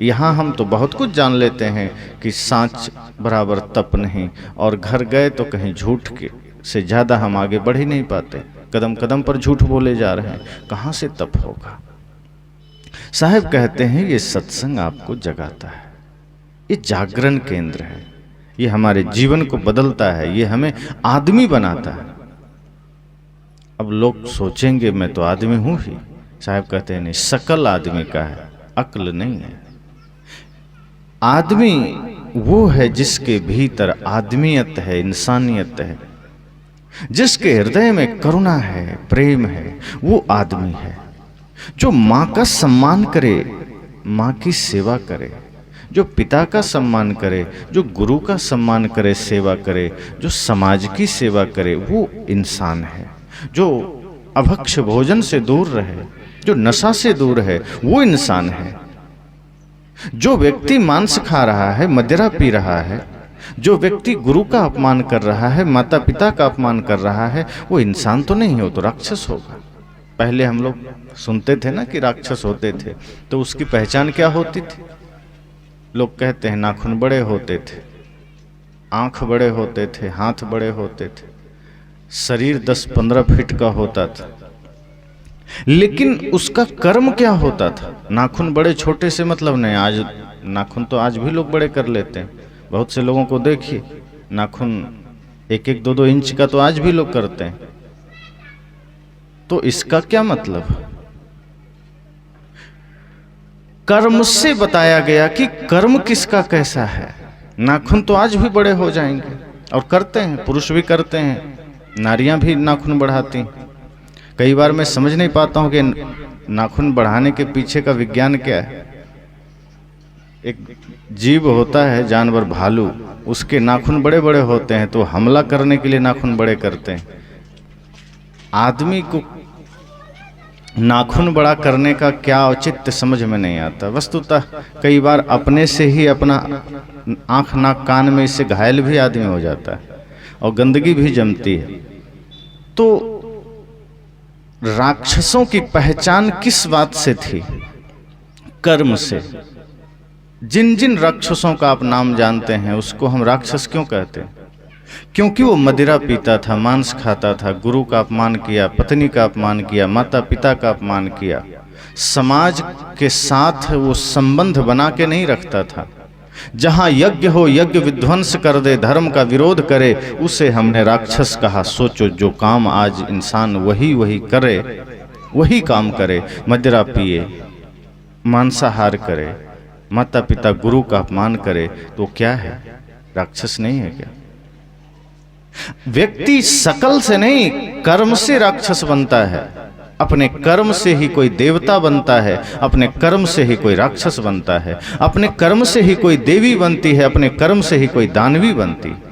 यहाँ हम तो बहुत कुछ जान लेते हैं कि सांच बराबर तप नहीं, और घर गए तो कहीं झूठ के से ज़्यादा हम आगे बढ़ ही नहीं पाते, कदम कदम पर झूठ बोले जा रहे हैं, कहाँ से तप होगा। साहब कहते हैं ये सत्संग आपको जगाता है, ये जागरण केंद्र है, ये हमारे जीवन को बदलता है, ये हमें आदमी बनाता है। अब लोग सोचेंगे मैं तो आदमी हूं ही। साहब कहते हैं नहीं, शकल आदमी का है, अक्ल नहीं है। आदमी वो है जिसके भीतर आदमियत है, इंसानियत है, जिसके हृदय में करुणा है, प्रेम है, वो आदमी है। जो माँ का सम्मान करे, माँ की सेवा करे, जो पिता का सम्मान करे, जो गुरु का सम्मान करे, सेवा करे, जो समाज की सेवा करे, वो इंसान है। जो अभक्ष भोजन से दूर रहे, जो नशा से दूर है, वो इंसान है। जो व्यक्ति मांस खा रहा है, मदिरा पी रहा है, जो व्यक्ति गुरु का अपमान कर रहा है, माता पिता का अपमान कर रहा है, वो इंसान तो नहीं है, वो तो राक्षस होगा। पहले हम लोग सुनते थे ना कि राक्षस होते थे, तो उसकी पहचान क्या होती थी? लोग कहते हैं नाखून बड़े होते थे, आंख बड़े होते थे, हाथ बड़े होते थे, शरीर 10-15 फीट का होता था। लेकिन उसका कर्म क्या होता था? नाखून बड़े छोटे से मतलब नहीं। आज नाखून तो आज भी लोग बड़े कर लेते हैं। बहुत से लोगों को देखिए, नाखून 1-1, 2-2 इंच का तो आज भी लोग करते हैं। तो इसका क्या मतलब? कर्म से बताया गया कि कर्म किसका कैसा है। नाखून तो आज भी बड़े हो जाएंगे, और करते हैं, पुरुष भी करते हैं, नारियां भी नाखून बढ़ाती। कई बार मैं समझ नहीं पाता हूं कि नाखून बढ़ाने के पीछे का विज्ञान क्या है। एक जीव होता है जानवर, भालू, उसके नाखून बड़े बड़े होते हैं, तो हमला करने के लिए नाखून बड़े करते हैं। आदमी को नाखून बड़ा करने का क्या औचित्य समझ में नहीं आता। वस्तुतः कई बार अपने से ही अपना आंख नाक कान में इससे घायल भी आदमी हो जाता है, और गंदगी भी जमती है। तो राक्षसों की पहचान किस बात से थी? कर्म से। जिन जिन राक्षसों का आप नाम जानते हैं, उसको हम राक्षस क्यों कहते हैं? क्योंकि वो मदिरा पीता था, मांस खाता था, गुरु का अपमान किया, पत्नी का अपमान किया, माता पिता का अपमान किया, समाज के साथ वो संबंध बना के नहीं रखता था। जहां यज्ञ हो, यज्ञ विध्वंस कर दे, धर्म का विरोध करे, उसे हमने राक्षस कहा। सोचो, जो काम आज इंसान वही करे, वही काम करे, मदिरा पिए, मांसाहार करे, माता पिता गुरु का अपमान करे, तो क्या है? राक्षस नहीं है क्या? व्यक्ति शकल से नहीं, कर्म से राक्षस बनता है। अपने कर्म से ही कोई देवता बनता है, अपने कर्म से ही कोई राक्षस बनता है, अपने कर्म से ही कोई देवी बनती है, अपने कर्म से ही कोई दानवी बनती है।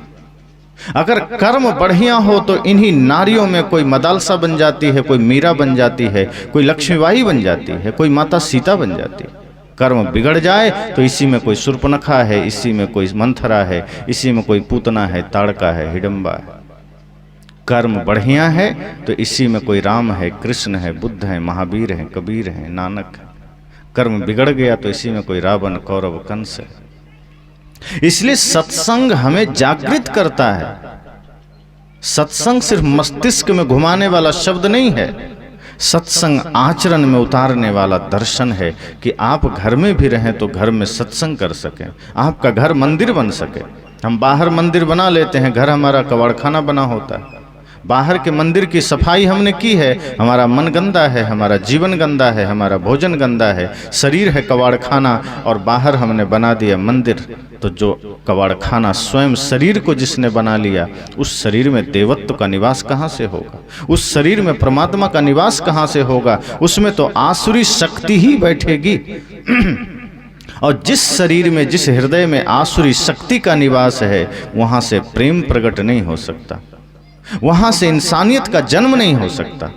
अगर कर्म बढ़िया हो तो इन्हीं नारियों में कोई मदालसा बन जाती है, कोई मीरा बन जाती है, कोई लक्ष्मीबाई बन जाती है, कोई माता सीता बन जाती है। कर्म बिगड़ जाए तो इसी में कोई शूर्पणखा है, इसी में कोई मंथरा है, इसी में कोई पूतना है, ताड़का है, हिडम्बा है। कर्म बढ़िया है तो इसी में कोई राम है, कृष्ण है, बुद्ध है, महावीर है, कबीर है, नानक है। कर्म बिगड़ गया तो इसी में कोई रावण, कौरव, कंस है। इसलिए सत्संग हमें जागृत करता है। सत्संग सिर्फ मस्तिष्क में घुमाने वाला शब्द नहीं है, सत्संग आचरण में उतारने वाला दर्शन है कि आप घर में भी रहें तो घर में सत्संग कर सकें, आपका घर मंदिर बन सके। हम बाहर मंदिर बना लेते हैं, घर हमारा कबाड़खाना बना होता है। बाहर के मंदिर की सफाई हमने की है, हमारा मन गंदा है, हमारा जीवन गंदा है, हमारा भोजन गंदा है, शरीर है कबाड़खाना, और बाहर हमने बना दिया मंदिर। तो जो कबाड़खाना स्वयं शरीर को जिसने बना लिया, उस शरीर में देवत्व का निवास कहाँ से होगा? उस शरीर में परमात्मा का निवास कहाँ से होगा? उसमें तो आसुरी शक्ति ही बैठेगी। और जिस शरीर में, जिस हृदय में आसुरी शक्ति का निवास है, वहाँ से प्रेम प्रकट नहीं हो सकता, वहां से इंसानियत का जन्म नहीं हो सकता,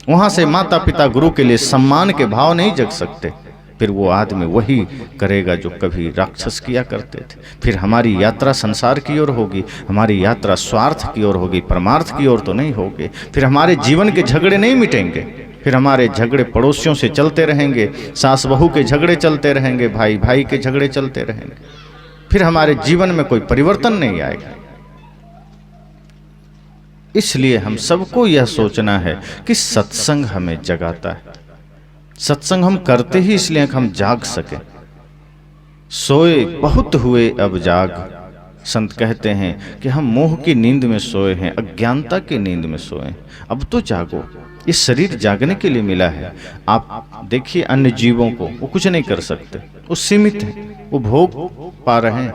वहां से माता पिता गुरु के लिए सम्मान के भाव नहीं जग सकते। फिर वो आदमी वही करेगा जो कभी राक्षस किया करते थे। फिर हमारी यात्रा संसार की ओर होगी, हमारी यात्रा स्वार्थ की ओर होगी, परमार्थ की ओर तो नहीं होगी। फिर हमारे जीवन के झगड़े नहीं मिटेंगे, फिर हमारे झगड़े पड़ोसियों से चलते रहेंगे, सास बहू के झगड़े चलते रहेंगे, भाई भाई के झगड़े चलते रहेंगे। फिर हमारे जीवन में कोई परिवर्तन नहीं आएगा। इसलिए हम सबको यह सोचना है कि सत्संग हमें जगाता है। सत्संग हम करते ही इसलिए कि हम जाग सके। सोए बहुत हुए अब जाग, संत कहते हैं कि हम मोह की नींद में सोए हैं, अज्ञानता की नींद में सोए, अब तो जागो। ये शरीर जागने के लिए मिला है। आप देखिए अन्य जीवों को, वो कुछ नहीं कर सकते, वो सीमित हैं, वो भोग पा रहे हैं,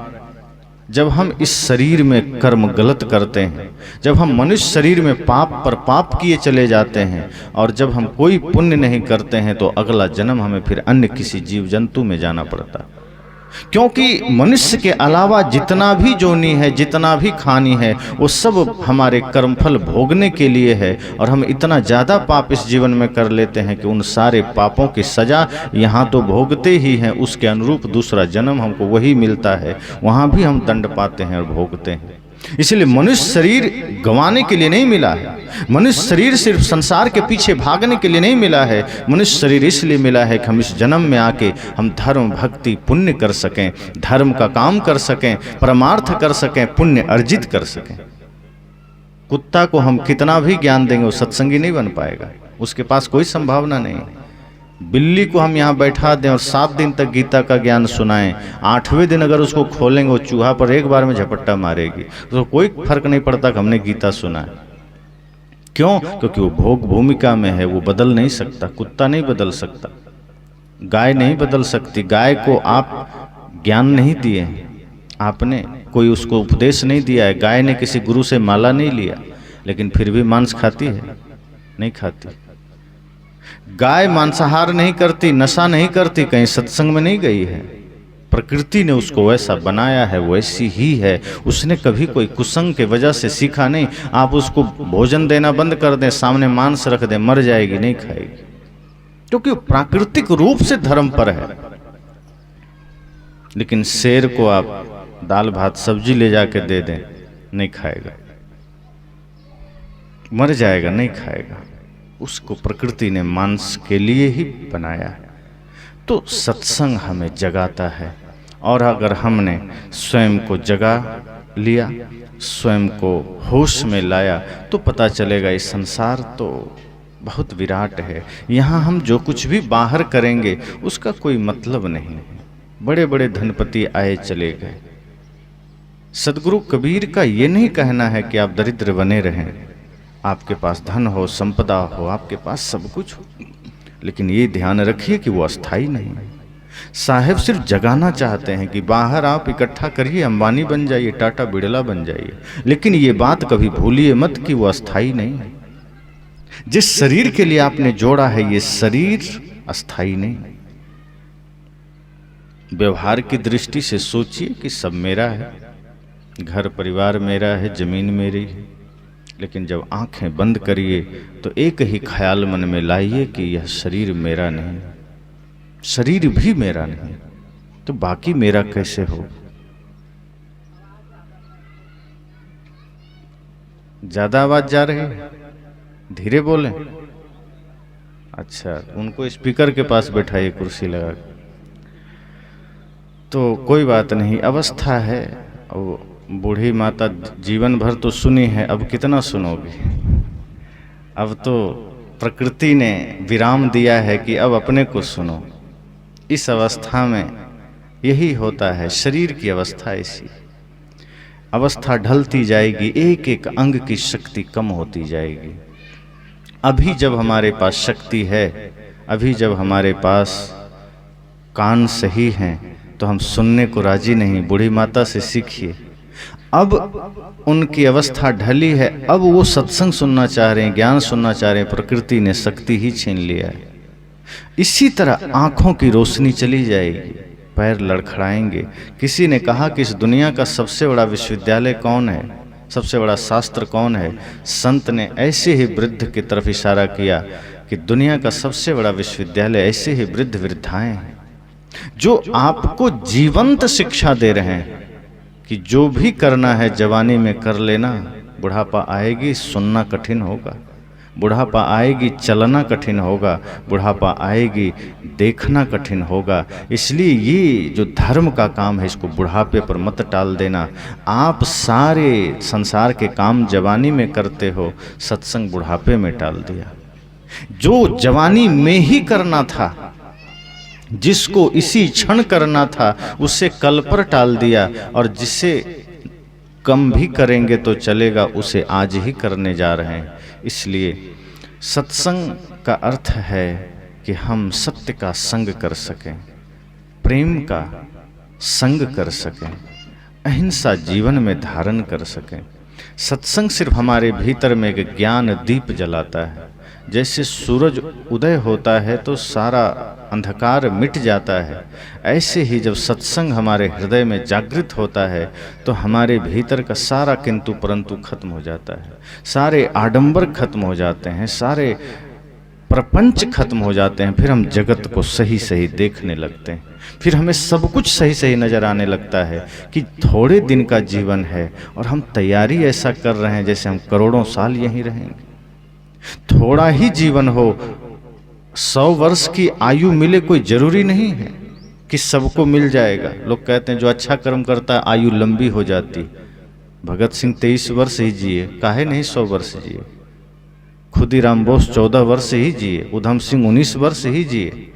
जब हम इस शरीर में कर्म गलत करते हैं, जब हम मनुष्य शरीर में पाप पर पाप किए चले जाते हैं, और जब हम कोई पुण्य नहीं करते हैं, तो अगला जन्म हमें फिर अन्य किसी जीव जंतु में जाना पड़ता है। क्योंकि मनुष्य के अलावा जितना भी जोनी है, जितना भी खानी है, वो सब हमारे कर्मफल भोगने के लिए है। और हम इतना ज़्यादा पाप इस जीवन में कर लेते हैं कि उन सारे पापों की सज़ा यहाँ तो भोगते ही हैं, उसके अनुरूप दूसरा जन्म हमको वही मिलता है, वहाँ भी हम दंड पाते हैं और भोगते हैं। इसलिए मनुष्य शरीर गंवाने के लिए नहीं मिला है, मनुष्य शरीर सिर्फ संसार के पीछे भागने के लिए नहीं मिला है। मनुष्य शरीर इसलिए मिला है कि हम इस जन्म में आके हम धर्म भक्ति पुण्य कर सकें, धर्म का काम कर सकें, परमार्थ कर सकें, पुण्य अर्जित कर सकें। कुत्ता को हम कितना भी ज्ञान देंगे वो सत्संगी नहीं बन पाएगा, उसके पास कोई संभावना नहीं है। बिल्ली को हम यहाँ बैठा दें और 7 दिन तक गीता का ज्ञान सुनाएं, 8वें दिन अगर उसको खोलेंगे वो चूहा पर एक बार में झपट्टा मारेगी, उसको कोई फर्क नहीं पड़ता कि हमने गीता सुना है। क्यों? क्योंकि वो भोग भूमिका में है, वो बदल नहीं सकता। कुत्ता नहीं बदल सकता, गाय नहीं बदल सकती। गाय को आप ज्ञान नहीं दिए, आपने कोई उसको उपदेश नहीं दिया है, गाय ने किसी गुरु से माला नहीं लिया, लेकिन फिर भी मांस खाती है? नहीं खाती। गाय मांसाहार नहीं करती, नशा नहीं करती, कहीं सत्संग में नहीं गई है। प्रकृति ने उसको वैसा बनाया है, वैसी ही है। उसने कभी कोई कुसंग के वजह से सीखा नहीं। आप उसको भोजन देना बंद कर दें, सामने मांस रख दें, मर जाएगी, नहीं खाएगी, क्योंकि वो प्राकृतिक रूप से धर्म पर है। लेकिन शेर को आप दाल भात सब्जी ले जाके दे दें, नहीं खाएगा, मर जाएगा, नहीं खाएगा। उसको प्रकृति ने मांस के लिए ही बनाया है। तो सत्संग हमें जगाता है, और अगर हमने स्वयं को जगा लिया, स्वयं को होश में लाया, तो पता चलेगा ये संसार तो बहुत विराट है। यहाँ हम जो कुछ भी बाहर करेंगे उसका कोई मतलब नहीं है। बड़े बड़े धनपति आए चले गए। सदगुरु कबीर का ये नहीं कहना है कि आप दरिद्र बने रहें, आपके पास धन हो, संपदा हो, आपके पास सब कुछ हो, लेकिन ये ध्यान रखिए कि वो अस्थाई नहीं है। साहेब सिर्फ जगाना चाहते हैं कि बाहर आप इकट्ठा करिए, अंबानी बन जाइए, टाटा बिड़ला बन जाइए, लेकिन ये बात कभी भूलिए मत कि वो अस्थाई नहीं है। जिस शरीर के लिए आपने जोड़ा है, ये शरीर अस्थाई नहीं। व्यवहार की दृष्टि से सोचिए कि सब मेरा है, घर परिवार मेरा है, जमीन मेरी है, लेकिन जब आंखें बंद करिए तो एक ही ख्याल मन में लाइए कि यह शरीर मेरा नहीं, शरीर भी मेरा नहीं, तो बाकी मेरा कैसे हो? ज्यादा आवाज जा रही है, धीरे बोलें। अच्छा, उनको स्पीकर के पास बैठाइए कुर्सी लगा। तो कोई बात नहीं, अवस्था है। और बूढ़ी माता जीवन भर तो सुनी है, अब कितना सुनोगे? अब तो प्रकृति ने विराम दिया है कि अब अपने को सुनो। इस अवस्था में यही होता है, शरीर की अवस्था ऐसी। अवस्था ढलती जाएगी, एक एक अंग की शक्ति कम होती जाएगी। अभी जब हमारे पास शक्ति है, अभी जब हमारे पास कान सही हैं, तो हम सुनने को राजी नहीं। बूढ़ी माता से सीखिए। अब उनकी अवस्था ढली है, अब वो सत्संग सुनना चाह रहे हैं, ज्ञान सुनना चाह रहे हैं, प्रकृति ने शक्ति ही छीन लिया है। इसी तरह आंखों की रोशनी चली जाएगी, पैर लड़खड़ाएंगे। किसी ने कहा कि इस दुनिया का सबसे बड़ा विश्वविद्यालय कौन है, सबसे बड़ा शास्त्र कौन है? संत ने ऐसे ही वृद्ध की तरफ इशारा किया कि दुनिया का सबसे बड़ा विश्वविद्यालय ऐसे ही वृद्ध वृद्धाएं हैं, जो आपको जीवंत शिक्षा दे रहे हैं कि जो भी करना है जवानी में कर लेना, बुढ़ापा आएगी सुनना कठिन होगा, बुढ़ापा आएगी चलना कठिन होगा, बुढ़ापा आएगी देखना कठिन होगा। इसलिए ये जो धर्म का काम है, इसको बुढ़ापे पर मत टाल देना। आप सारे संसार के काम जवानी में करते हो, सत्संग बुढ़ापे में टाल दिया। जो जवानी में ही करना था, जिसको इसी क्षण करना था, उसे कल पर टाल दिया, और जिसे कम भी करेंगे तो चलेगा, उसे आज ही करने जा रहे हैं। इसलिए सत्संग का अर्थ है कि हम सत्य का संग कर सकें, प्रेम का संग कर सकें, अहिंसा जीवन में धारण कर सकें। सत्संग सिर्फ हमारे भीतर में एक ज्ञान दीप जलाता है। जैसे सूरज उदय होता है तो सारा अंधकार मिट जाता है, ऐसे ही जब सत्संग हमारे हृदय में जागृत होता है तो हमारे भीतर का सारा किंतु परंतु खत्म हो जाता है, सारे आडंबर खत्म हो जाते हैं, सारे प्रपंच खत्म हो जाते हैं। फिर हम जगत को सही सही देखने लगते हैं, फिर हमें सब कुछ सही सही नजर आने लगता है कि थोड़े दिन का जीवन है और हम तैयारी ऐसा कर रहे हैं जैसे हम करोड़ों साल यहीं रहेंगे। थोड़ा ही जीवन हो, 100 वर्ष की आयु मिले कोई जरूरी नहीं है कि सबको मिल जाएगा। लोग कहते हैं जो अच्छा कर्म करता है आयु लंबी हो जाती। भगत सिंह 23 वर्ष ही जिए, काहे नहीं 100 वर्ष जिए। खुदीराम बोस 14 वर्ष ही जिए, उधम सिंह 19 वर्ष ही जिए,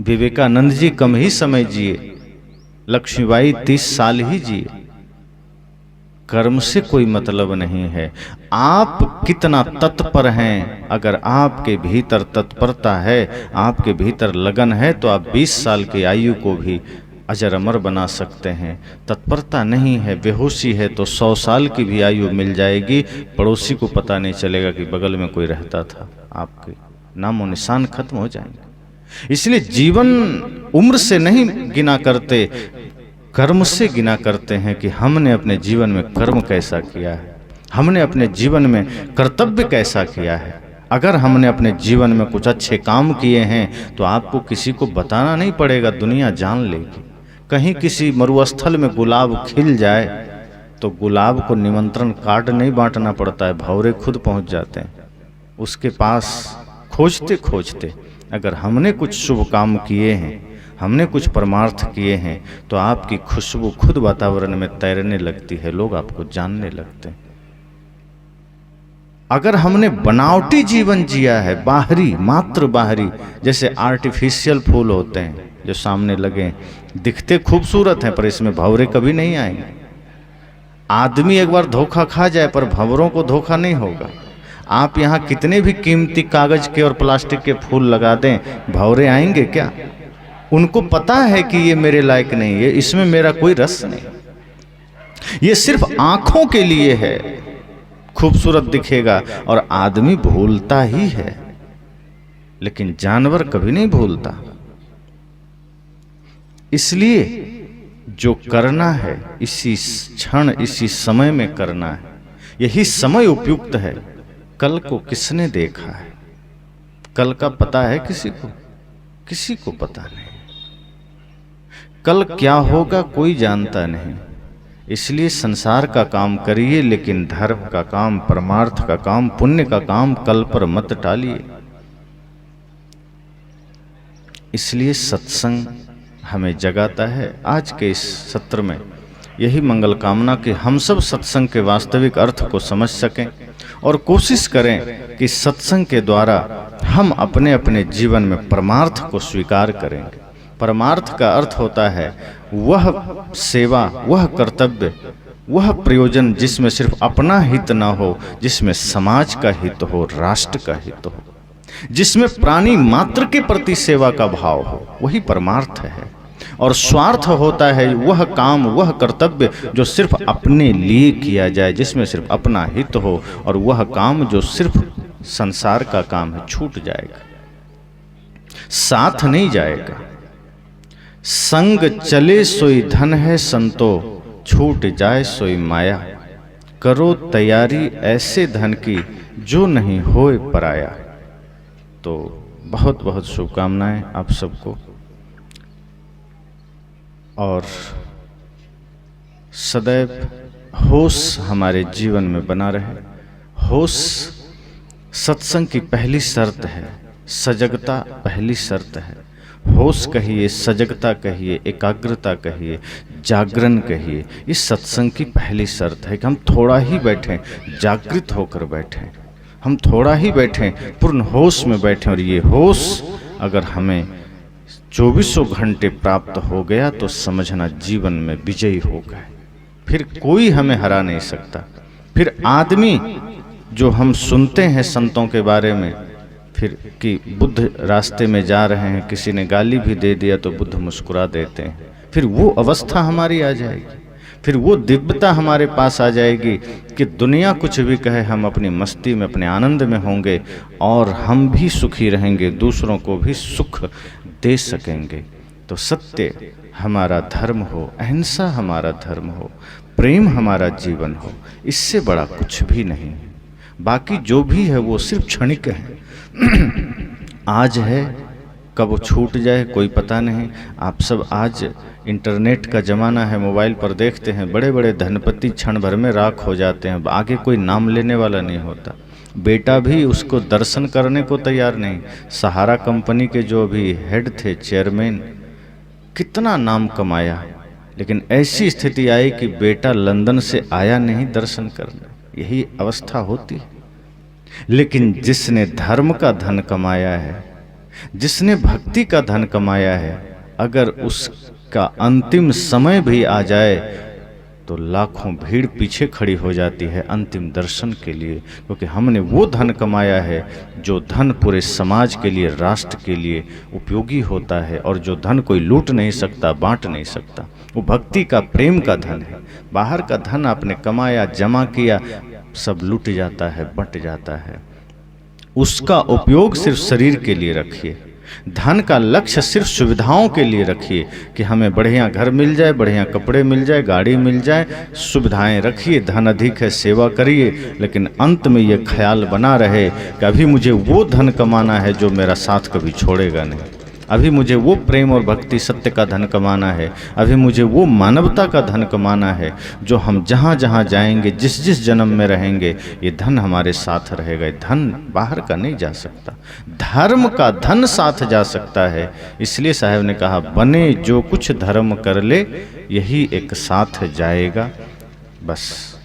विवेकानंद जी कम ही समय जिए, लक्ष्मीबाई 30 साल ही जिए। कर्म से कोई मतलब नहीं है, आप कितना तत्पर हैं। अगर आपके भीतर तत्परता है, आपके भीतर लगन है, तो आप 20 साल की आयु को भी अजर अमर बना सकते हैं। तत्परता नहीं है, बेहोशी है, तो 100 साल की भी आयु मिल जाएगी, पड़ोसी को पता नहीं चलेगा कि बगल में कोई रहता था, आपके नामो निशान खत्म हो जाएंगे। इसलिए जीवन उम्र से नहीं गिना करते, कर्म से गिना करते हैं कि हमने अपने जीवन में कर्म कैसा किया है, हमने अपने जीवन में कर्तव्य कैसा किया है। अगर हमने अपने जीवन में कुछ अच्छे काम किए हैं तो आपको किसी को बताना नहीं पड़ेगा, दुनिया जान लेगी। कहीं किसी मरुस्थल में गुलाब खिल जाए तो गुलाब को निमंत्रण कार्ड नहीं बांटना पड़ता है, भंवरे खुद पहुंच जाते हैं उसके पास खोजते खोजते। अगर हमने कुछ शुभ काम किए हैं, हमने कुछ परमार्थ किए हैं, तो आपकी खुशबू खुद वातावरण में तैरने लगती है, लोग आपको जानने लगते हैं। अगर हमने बनावटी जीवन जिया है, बाहरी, मात्र बाहरी, जैसे आर्टिफिशियल फूल होते हैं जो सामने लगे, दिखते खूबसूरत हैं पर इसमें भंवरे कभी नहीं आएंगे। आदमी एक बार धोखा खा जाए पर भंवरों को धोखा नहीं होगा। आप यहाँ कितने भी कीमती कागज के और प्लास्टिक के फूल लगा दें, भंवरे आएंगे क्या? उनको पता है कि ये मेरे लायक नहीं है, इसमें मेरा कोई रस नहीं। ये सिर्फ आंखों के लिए है, खूबसूरत दिखेगा और आदमी भूलता ही है, लेकिन जानवर कभी नहीं भूलता। इसलिए जो करना है इसी क्षण, इसी समय में करना है। यही समय उपयुक्त है। कल को किसने देखा है? कल का पता है किसी को? किसी को पता नहीं। कल क्या होगा कोई जानता नहीं। इसलिए संसार का काम करिए, लेकिन धर्म का काम, परमार्थ का काम, पुण्य का काम कल पर मत टालिए। इसलिए सत्संग हमें जगाता है। आज के इस सत्र में यही मंगल कामना कि हम सब सत्संग के वास्तविक अर्थ को समझ सकें और कोशिश करें कि सत्संग के द्वारा हम अपने अपने जीवन में परमार्थ को स्वीकार करेंगे। परमार्थ का अर्थ होता है वह सेवा, वह कर्तव्य, वह प्रयोजन जिसमें सिर्फ अपना हित न हो, जिसमें समाज का हित हो, राष्ट्र का हित हो, जिसमें प्राणी मात्र के प्रति सेवा का भाव हो, वही परमार्थ है। और स्वार्थ होता है वह काम, वह कर्तव्य जो सिर्फ अपने लिए किया जाए, जिसमें सिर्फ अपना हित हो, और वह काम जो सिर्फ संसार का काम है, छूट जाएगा, साथ नहीं जाएगा। संग चले सोई धन है संतो, छूट जाए सोई माया। करो तैयारी ऐसे धन की जो नहीं होए पराया। तो बहुत बहुत शुभकामनाएं आप सबको, और सदैव होश हमारे जीवन में बना रहे। होश सत्संग की पहली शर्त है, सजगता पहली शर्त है। होश कहिए, सजगता कहिए, एकाग्रता कहिए, जागरण कहिए, इस सत्संग की पहली शर्त है कि हम थोड़ा ही बैठें, जागृत होकर बैठें, हम थोड़ा ही बैठें, पूर्ण होश में बैठें। और ये होश अगर हमें 24 घंटे प्राप्त हो गया तो समझना जीवन में विजयी हो गए, फिर कोई हमें हरा नहीं सकता। फिर आदमी जो हम सुनते हैं संतों के बारे में, फिर कि बुद्ध रास्ते में जा रहे हैं, किसी ने गाली भी दे दिया तो बुद्ध मुस्कुरा देते हैं, फिर वो अवस्था हमारी आ जाएगी। फिर वो दिव्यता हमारे पास आ जाएगी कि दुनिया कुछ भी कहे, हम अपनी मस्ती में, अपने आनंद में होंगे और हम भी सुखी रहेंगे, दूसरों को भी सुख दे सकेंगे। तो सत्य हमारा धर्म हो, अहिंसा हमारा धर्म हो, प्रेम हमारा जीवन हो, इससे बड़ा कुछ भी नहीं है। बाकी जो भी है वो सिर्फ क्षणिक है। आज है, कब वो छूट जाए कोई पता नहीं। आप सब आज इंटरनेट का ज़माना है, मोबाइल पर देखते हैं, बड़े बड़े धनपति क्षण भर में राख हो जाते हैं, आगे कोई नाम लेने वाला नहीं होता। बेटा भी उसको दर्शन करने को तैयार नहीं। सहारा कंपनी के जो अभी हेड थे, चेयरमैन, कितना नाम कमाया, लेकिन ऐसी स्थिति आई कि बेटा लंदन से आया नहीं दर्शन करने। यही अवस्था होती है। लेकिन जिसने धर्म का धन कमाया है, जिसने भक्ति का धन कमाया है, अगर उसका अंतिम समय भी आ जाए तो लाखों भीड़ पीछे खड़ी हो जाती है अंतिम दर्शन के लिए, क्योंकि हमने वो धन कमाया है जो धन पूरे समाज के लिए, राष्ट्र के लिए उपयोगी होता है, और जो धन कोई लूट नहीं सकता, बांट नहीं सकता। वो भक्ति का, प्रेम का धन है। बाहर का धन आपने कमाया, जमा किया, सब लूट जाता है, बंट जाता है। उसका उपयोग सिर्फ शरीर के लिए रखिए। धन का लक्ष्य सिर्फ सुविधाओं के लिए रखिए कि हमें बढ़िया घर मिल जाए, बढ़िया कपड़े मिल जाए, गाड़ी मिल जाए, सुविधाएं रखिए, धन अधिक है, सेवा करिए, लेकिन अंत में ये ख्याल बना रहे कि अभी मुझे वो धन कमाना है जो मेरा साथ कभी छोड़ेगा नहीं। अभी मुझे वो प्रेम और भक्ति, सत्य का धन कमाना है। अभी मुझे वो मानवता का धन कमाना है जो हम जहाँ जहाँ जाएंगे, जिस जिस जन्म में रहेंगे, ये धन हमारे साथ रहेगा। धन बाहर का नहीं जा सकता, धर्म का धन साथ जा सकता है। इसलिए साहब ने कहा, बने जो कुछ धर्म कर ले, यही एक साथ जाएगा। बस